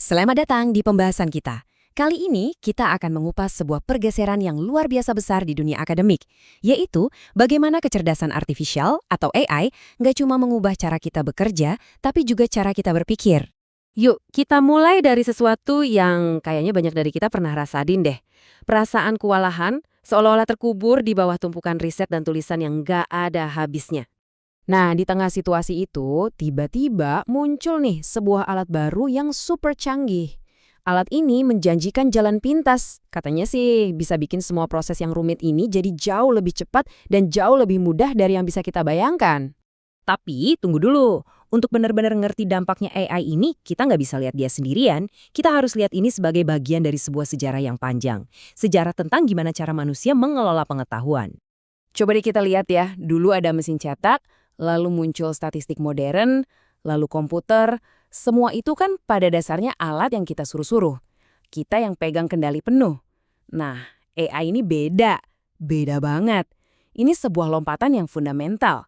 Selamat datang di pembahasan kita. Kali ini kita akan mengupas sebuah pergeseran yang luar biasa besar di dunia akademik, yaitu bagaimana kecerdasan artifisial atau AI nggak cuma mengubah cara kita bekerja, tapi juga cara kita berpikir. Yuk, kita mulai dari sesuatu yang kayaknya banyak dari kita pernah rasain deh. Perasaan kewalahan seolah-olah terkubur di bawah tumpukan riset dan tulisan yang nggak ada habisnya. Nah, di tengah situasi itu, tiba-tiba muncul nih sebuah alat baru yang super canggih. Alat ini menjanjikan jalan pintas. Katanya sih bisa bikin semua proses yang rumit ini jadi jauh lebih cepat dan jauh lebih mudah dari yang bisa kita bayangkan. Tapi tunggu dulu, untuk benar-benar ngerti dampaknya AI ini, kita nggak bisa lihat dia sendirian. Kita harus lihat ini sebagai bagian dari sebuah sejarah yang panjang. Sejarah tentang gimana cara manusia mengelola pengetahuan. Coba deh kita lihat ya, dulu ada mesin cetak, lalu muncul statistik modern, lalu komputer. Semua itu kan pada dasarnya alat yang kita suruh-suruh. Kita yang pegang kendali penuh. Nah, AI ini beda. Beda banget. Ini sebuah lompatan yang fundamental.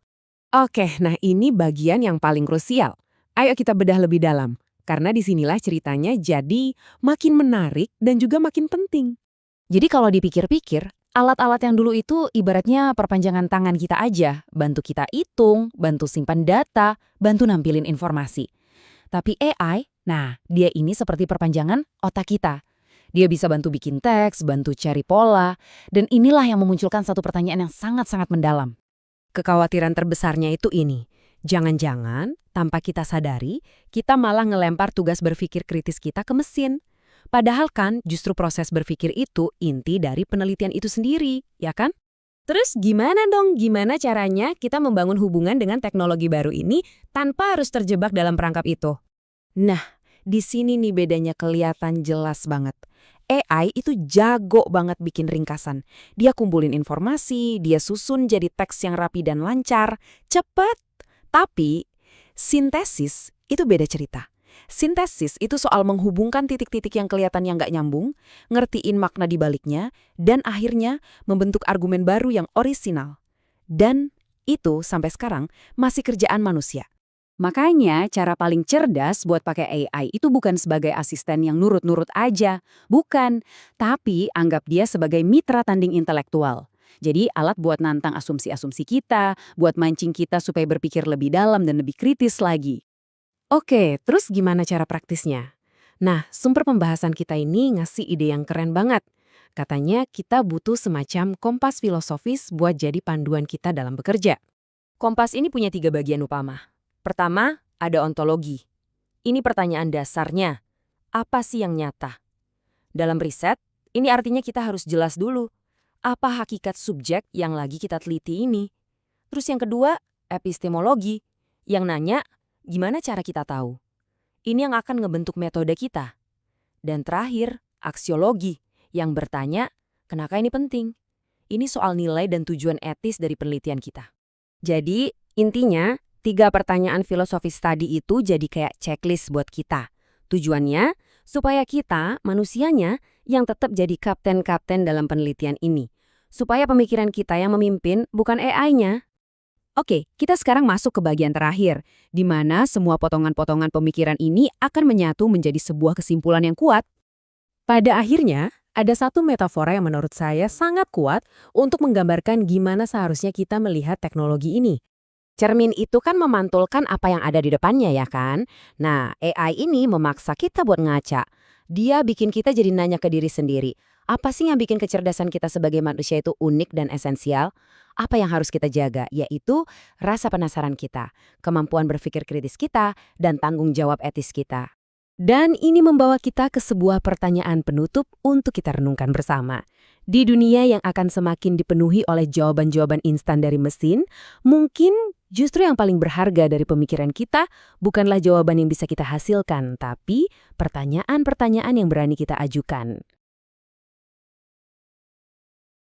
Oke, nah ini bagian yang paling krusial. Ayo kita bedah lebih dalam. Karena disinilah ceritanya jadi makin menarik dan juga makin penting. Jadi kalau dipikir-pikir, alat-alat yang dulu itu ibaratnya perpanjangan tangan kita aja, bantu kita hitung, bantu simpan data, bantu nampilin informasi. Tapi AI, nah dia ini seperti perpanjangan otak kita. Dia bisa bantu bikin teks, bantu cari pola, dan inilah yang memunculkan satu pertanyaan yang sangat-sangat mendalam. Kekhawatiran terbesarnya itu ini, jangan-jangan tanpa kita sadari, kita malah ngelempar tugas berpikir kritis kita ke mesin. Padahal kan justru proses berpikir itu inti dari penelitian itu sendiri, ya kan? Terus gimana dong, gimana caranya kita membangun hubungan dengan teknologi baru ini tanpa harus terjebak dalam perangkap itu? Nah, di sini nih bedanya kelihatan jelas banget. AI itu jago banget bikin ringkasan. Dia kumpulin informasi, dia susun jadi teks yang rapi dan lancar, cepet. Tapi, sintesis itu beda cerita. Sintesis itu soal menghubungkan titik-titik yang kelihatannya nggak nyambung, ngertiin makna di baliknya, dan akhirnya membentuk argumen baru yang orisinal. Dan itu sampai sekarang masih kerjaan manusia. Makanya cara paling cerdas buat pakai AI itu bukan sebagai asisten yang nurut-nurut aja. Bukan. Tapi anggap dia sebagai mitra tanding intelektual. Jadi alat buat nantang asumsi-asumsi kita, buat mancing kita supaya berpikir lebih dalam dan lebih kritis lagi. Oke, terus gimana cara praktisnya? Nah, sumber pembahasan kita ini ngasih ide yang keren banget. Katanya kita butuh semacam kompas filosofis buat jadi panduan kita dalam bekerja. Kompas ini punya 3 bagian utama. Pertama, ada ontologi. Ini pertanyaan dasarnya. Apa sih yang nyata? Dalam riset, ini artinya kita harus jelas dulu. Apa hakikat subjek yang lagi kita teliti ini? Terus yang kedua, epistemologi. Yang nanya, gimana cara kita tahu? Ini yang akan ngebentuk metode kita. Dan terakhir, aksiologi. Yang bertanya, kenapa ini penting? Ini soal nilai dan tujuan etis dari penelitian kita. Jadi, intinya, 3 pertanyaan filosofis tadi itu jadi kayak checklist buat kita. Tujuannya, supaya kita, manusianya, yang tetap jadi kapten-kapten dalam penelitian ini. Supaya pemikiran kita yang memimpin, bukan AI-nya. Oke, kita sekarang masuk ke bagian terakhir, di mana semua potongan-potongan pemikiran ini akan menyatu menjadi sebuah kesimpulan yang kuat. Pada akhirnya, ada satu metafora yang menurut saya sangat kuat untuk menggambarkan gimana seharusnya kita melihat teknologi ini. Cermin itu kan memantulkan apa yang ada di depannya ya kan? Nah, AI ini memaksa kita buat ngaca. Dia bikin kita jadi nanya ke diri sendiri. Apa sih yang bikin kecerdasan kita sebagai manusia itu unik dan esensial? Apa yang harus kita jaga? Yaitu rasa penasaran kita, kemampuan berpikir kritis kita, dan tanggung jawab etis kita. Dan ini membawa kita ke sebuah pertanyaan penutup untuk kita renungkan bersama. Di dunia yang akan semakin dipenuhi oleh jawaban-jawaban instan dari mesin, mungkin justru yang paling berharga dari pemikiran kita bukanlah jawaban yang bisa kita hasilkan, tapi pertanyaan-pertanyaan yang berani kita ajukan.